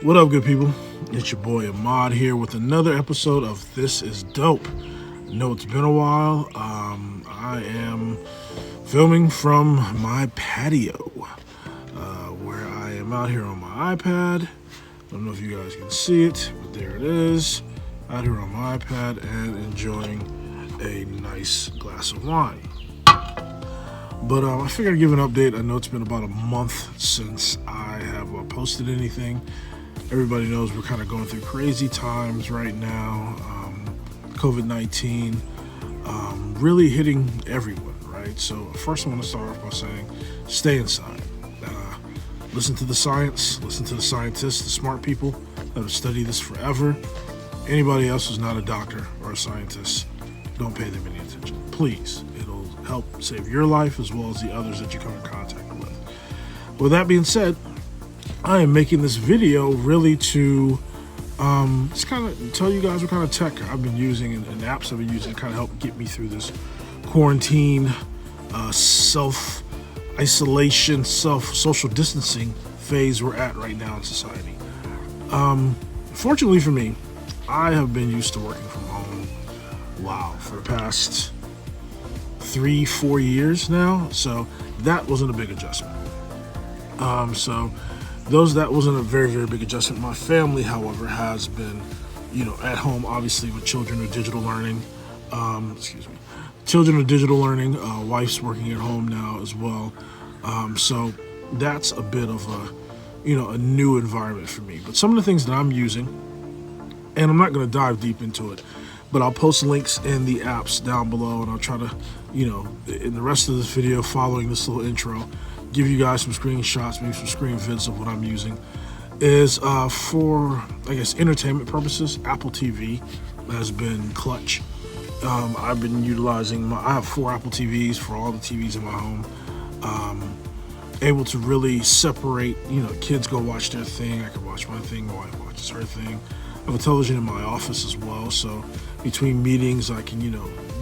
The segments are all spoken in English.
What up, good people? It's your boy Ahmad here with another episode of This Is Dope. I know it's been a while. I am filming from my patio, where I am out here on my iPad. I don't know if you guys can see it, but there it is. Out here on my iPad and enjoying a nice glass of wine. But I figured I'd give an update. I know it's been about a month since I have posted anything. Everybody knows we're kind of going through crazy times right now. COVID-19 really hitting everyone, right? So first I want to start off by saying, stay inside. Listen to the science, listen to the scientists, the smart people that have studied this forever. Anybody else who's not a doctor or a scientist, don't pay them any attention. Please, it'll help save your life as well as the others that you come in contact with. With that being said, I am making this video really to just kind of tell you guys what kind of tech I've been using and apps I've been using to kind of help get me through this quarantine, self-isolation, social distancing phase we're at right now in society. Fortunately for me, I have been used to working from home, for the past 3-4 years now, so that wasn't a big adjustment. That wasn't a very, very big adjustment. My family, however, has been, at home, obviously, with children with digital learning. Children with digital learning. Wife's working at home now as well. So that's a bit of a new environment for me. But some of the things that I'm using, and I'm not going to dive deep into it, but I'll post links in the apps down below, and I'll try to, in the rest of this video, following this little intro, give you guys some screenshots, maybe some screen vids of what I'm using, is for, entertainment purposes. Apple TV has been clutch. I've been utilizing I have 4 Apple TVs for all the TVs in my home. Able to really separate, kids go watch their thing, I can watch my thing, my wife watches her thing. I have a television in my office as well, so between meetings I can,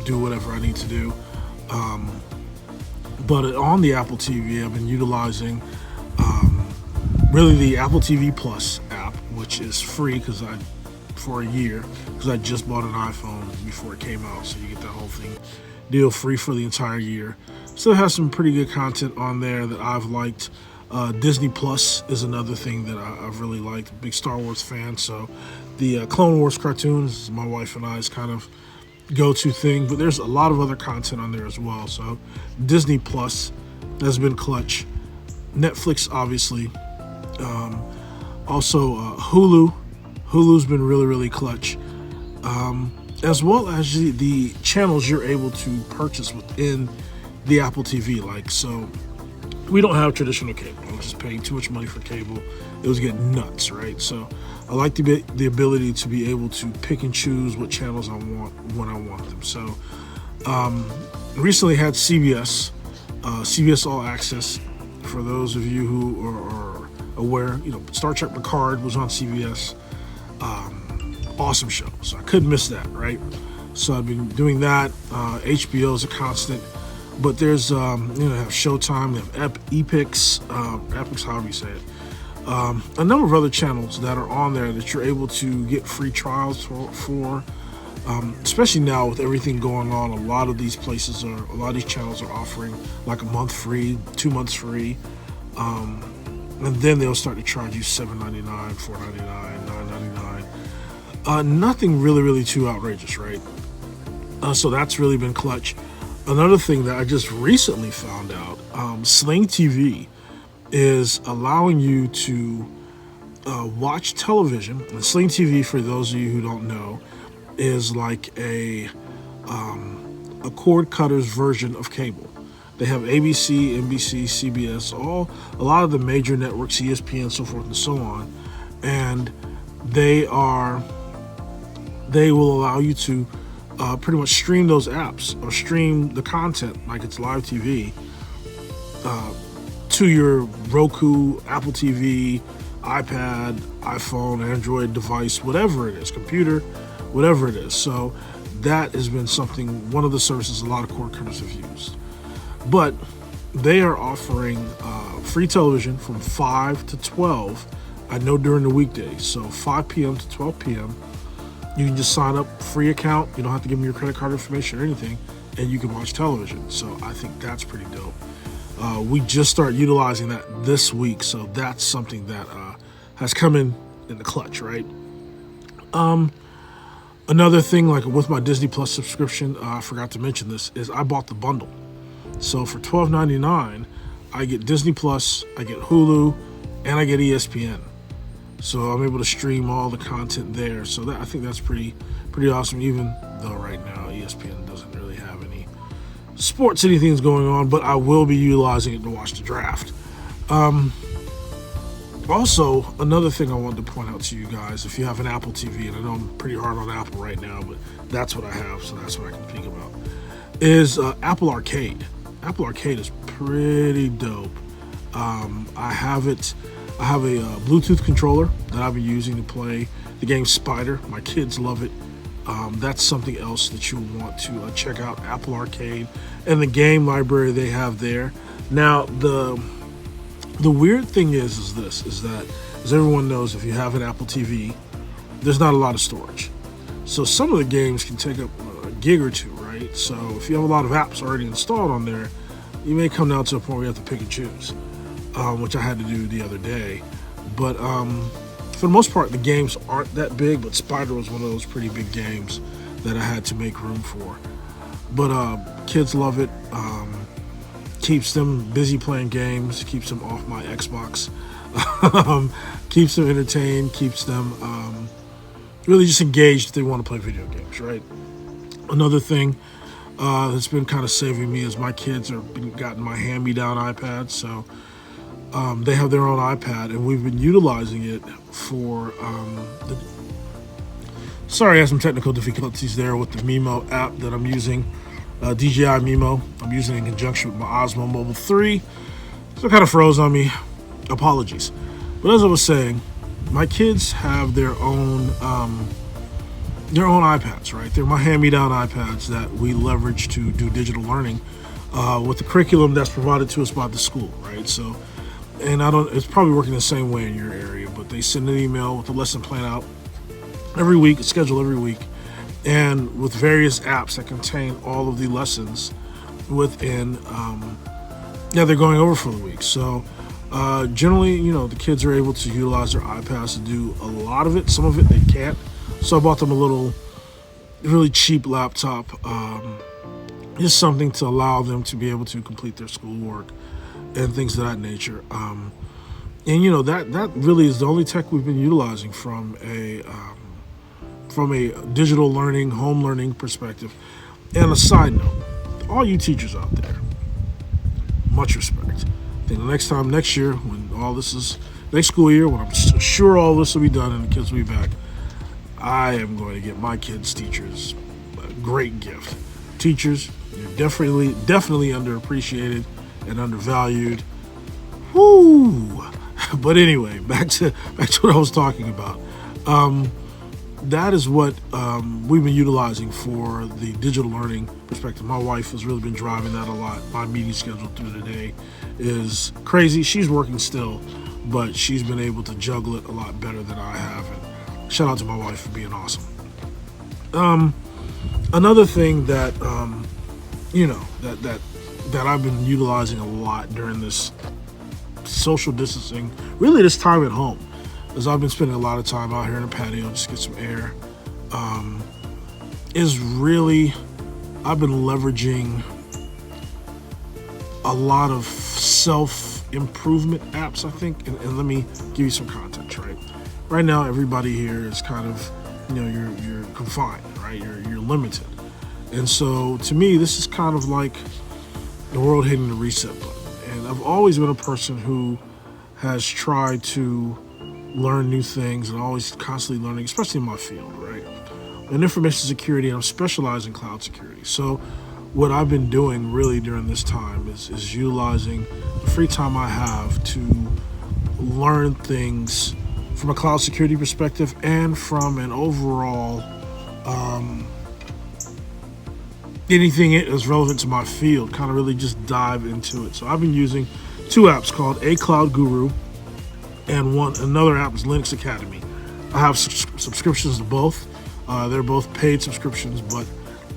do whatever I need to do. But on the Apple TV, I've been utilizing really the Apple TV Plus app, which is free for a year, because I just bought an iPhone before it came out, so you get that whole thing deal free for the entire year. Still has some pretty good content on there that I've liked. Disney Plus is another thing that I've really liked. Big Star Wars fan, so the Clone Wars cartoons, my wife and I's kind of go-to thing, but there's a lot of other content on there as well. So Disney Plus has been clutch. Netflix, obviously. Also Hulu's been really, really clutch. As well as the channels you're able to purchase within the Apple TV. So we don't have traditional cable. I'm just paying too much money for cable. It was getting nuts, right? So I like the ability to be able to pick and choose what channels I want when I want them. So recently had CBS All Access. For those of you who are aware, Star Trek Picard was on CBS. Awesome show, so I couldn't miss that, right? So I've been doing that. HBO is a constant, but there's they have Showtime, they have Epix, however you say it. A number of other channels that are on there that you're able to get free trials for. Especially now with everything going on, a lot of these channels are offering like a month free, 2 months free, and then they'll start to charge you $7.99, $4.99, $9.99. Nothing really, really too outrageous, right? So that's really been clutch. Another thing that I just recently found out, Sling TV is allowing you to watch television. And Sling TV, for those of you who don't know, is like a cord cutter's version of cable. They have ABC, NBC, CBS, a lot of the major networks, ESPN, so forth and so on, and they will allow you to pretty much stream those apps or stream the content like it's live TV to your Roku, Apple TV, iPad, iPhone, Android device, whatever it is, computer, whatever it is. So that has been one of the services a lot of cord cutters have used. But they are offering free television from 5 to 12 I know during the weekdays, so 5 p.m. to 12 p.m. You can just sign up, free account. You don't have to give them your credit card information or anything, and you can watch television. So I think that's pretty dope. We just start utilizing that this week, so that's something that has come in the clutch, right? Another thing, like with my Disney Plus subscription, I forgot to mention this, is I bought the bundle. So for $12.99, I get Disney Plus, I get Hulu, and I get ESPN. So I'm able to stream all the content there. So I think that's pretty awesome, even though right now ESPN doesn't really have any sports, anything's going on, but I will be utilizing it to watch the draft. Also, another thing I wanted to point out to you guys, if you have an Apple TV, and I know I'm pretty hard on Apple right now, but that's what I have, so that's what I can speak about, is Apple Arcade. Apple Arcade is pretty dope. I have a Bluetooth controller that I've been using to play the game Spider. My kids love it. That's something else that you'll want to check out, Apple Arcade, and the game library they have there. Now, the weird thing is that, as everyone knows, if you have an Apple TV, there's not a lot of storage. So some of the games can take up a gig or two, right? So if you have a lot of apps already installed on there, you may come down to a point where you have to pick and choose, which I had to do the other day. But for the most part, the games aren't that big, but Spider was one of those pretty big games that I had to make room for. But kids love it. Keeps them busy playing games, keeps them off my Xbox, keeps them entertained, keeps them really just engaged if they want to play video games, right? Another thing that's been kind of saving me is my kids have gotten my hand-me-down iPad, so they have their own iPad, and we've been utilizing it for sorry, I have some technical difficulties there with the Mimo app that I'm using. DJI Mimo. I'm using it in conjunction with my Osmo Mobile 3. So it kind of froze on me. Apologies. But as I was saying, my kids have their own iPads, right? They're my hand-me-down iPads that we leverage to do digital learning with the curriculum that's provided to us by the school, right? So, and it's probably working the same way in your area, but they send an email with the lesson plan out every week, it's scheduled every week, and with various apps that contain all of the lessons within they're going over for the week. So generally, the kids are able to utilize their iPads to do a lot of it. Some of it they can't. So I bought them a little really cheap laptop, just something to allow them to be able to complete their schoolwork and things of that nature. And that really is the only tech we've been utilizing from a digital learning, home learning perspective. And a side note, all you teachers out there, much respect. I think next year, when all this is, next school year, when I'm sure all this will be done and the kids will be back, I am going to get my kids' teachers a great gift. Teachers, you're definitely underappreciated and undervalued. Woo! But anyway, back to what I was talking about. That is what we've been utilizing for the digital learning perspective. My wife has really been driving that a lot. My meeting schedule through the day is crazy. She's working still, but she's been able to juggle it a lot better than I have. And shout out to my wife for being awesome. Another thing that that I've been utilizing a lot during this social distancing, really this time at home, as I've been spending a lot of time out here in the patio just to get some air, is really, I've been leveraging a lot of self-improvement apps, I think. And let me give you some context, right? Right now, everybody here is kind of, you're confined, right? You're limited. And so to me, this is kind of like the world hitting the reset button. And I've always been a person who has tried to learn new things and always constantly learning, especially in my field, right? In information security, I'm specialized in cloud security. So what I've been doing really during this time is utilizing the free time I have to learn things from a cloud security perspective and from an overall anything that is relevant to my field, kind of really just dive into it. So I've been using two apps called A Cloud Guru and another app is Linux Academy. I have subscriptions to both. They're both paid subscriptions, but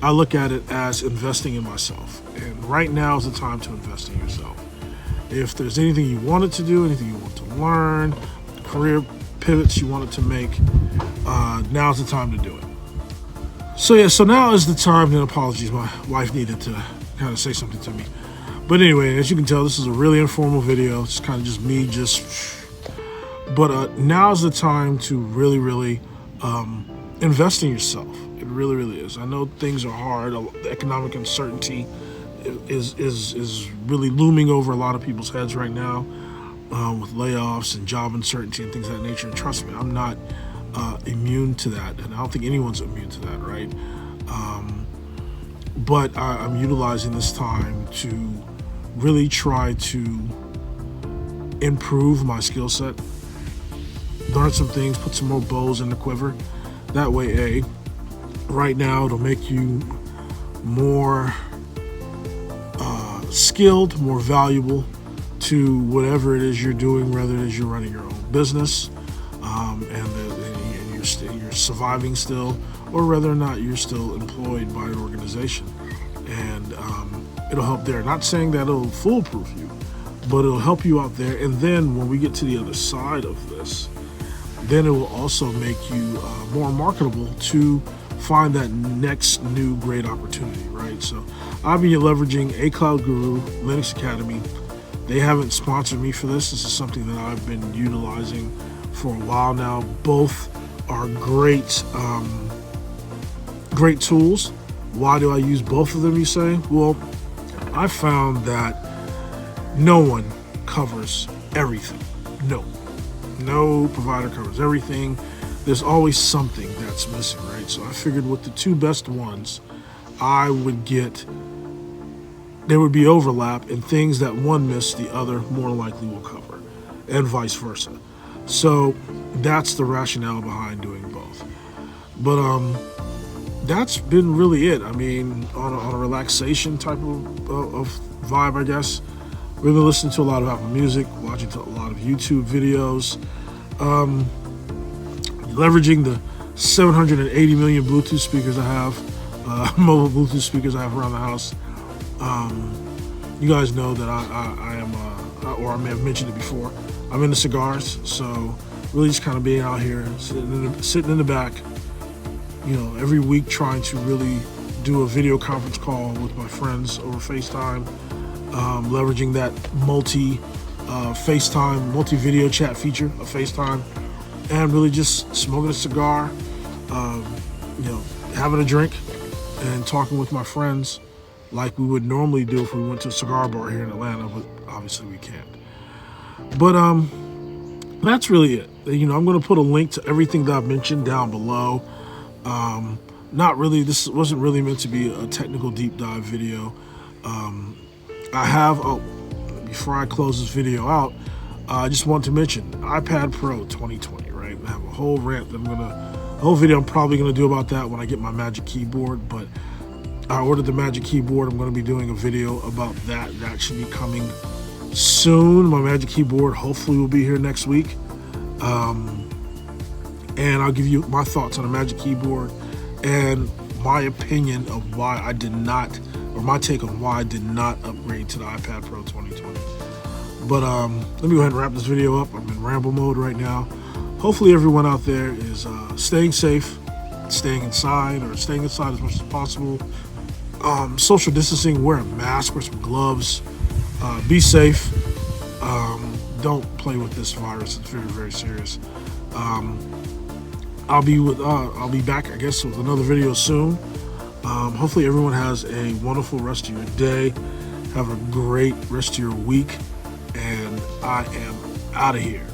I look at it as investing in myself. And right now is the time to invest in yourself. If there's anything you wanted to do, anything you want to learn, career pivots you wanted to make, now's the time to do it. So now is the time, and apologies, my wife needed to kind of say something to me. But anyway, as you can tell, this is a really informal video. It's kind of just me, but now's the time to really invest in yourself. It really is. I know things are hard. The economic uncertainty is really looming over a lot of people's heads right now, with layoffs and job uncertainty and things of that nature. And trust me, I'm not immune to that, and I don't think anyone's immune to that, right? But I'm utilizing this time to really try to improve my skill set, learn some things, put some more bows in the quiver. That way, right now it'll make you more skilled, more valuable to whatever it is you're doing, whether it is you're running your own business, and you're surviving still, or whether or not you're still employed by an organization. And it'll help there. Not saying that it'll foolproof you, but it'll help you out there. And then when we get to the other side of this, then it will also make you more marketable to find that next new great opportunity, right? So I'll be leveraging A Cloud Guru, Linux Academy. They haven't sponsored me for this. This is something that I've been utilizing for a while now. Both are great tools. Why do I use both of them, you say? Well, I found that no one covers everything. No provider covers everything. There's always something that's missing, right? So I figured with the two best ones, there would be overlap, and things that one missed, the other more likely will cover, and vice versa. So that's the rationale behind doing both. But that's been really it. I mean, on a relaxation type of vibe, I guess. We've been listening to a lot of Apple Music, watching a lot of YouTube videos, leveraging the 780 million Bluetooth speakers I have, mobile Bluetooth speakers I have around the house. You guys know that I am, or I may have mentioned it before, I'm into cigars, so really just kind of being out here, sitting in the back, every week trying to really do a video conference call with my friends over FaceTime, leveraging that multi-video chat feature of FaceTime, and really just smoking a cigar, having a drink, and talking with my friends like we would normally do if we went to a cigar bar here in Atlanta, but obviously we can't. But that's really it. I'm going to put a link to everything that I've mentioned down below. This wasn't really meant to be a technical deep dive video. Before I close this video out, I just want to mention iPad Pro 2020, right? I have a whole rant I'm probably going to do about that when I get my Magic Keyboard, but I ordered the Magic Keyboard. I'm going to be doing a video about that. That should be coming soon. My Magic Keyboard hopefully will be here next week. And I'll give you my thoughts on the Magic Keyboard and my opinion of why I did not, or my take on why I did not upgrade to the iPad Pro 2020. But let me go ahead and wrap this video up. I'm in ramble mode right now. Hopefully everyone out there is staying safe, staying inside as much as possible. Social distancing, wear a mask, wear some gloves, be safe. Don't play with this virus. It's very, very serious. I'll be back, I guess, with another video soon. Hopefully everyone has a wonderful rest of your day. Have a great rest of your week. And I am out of here.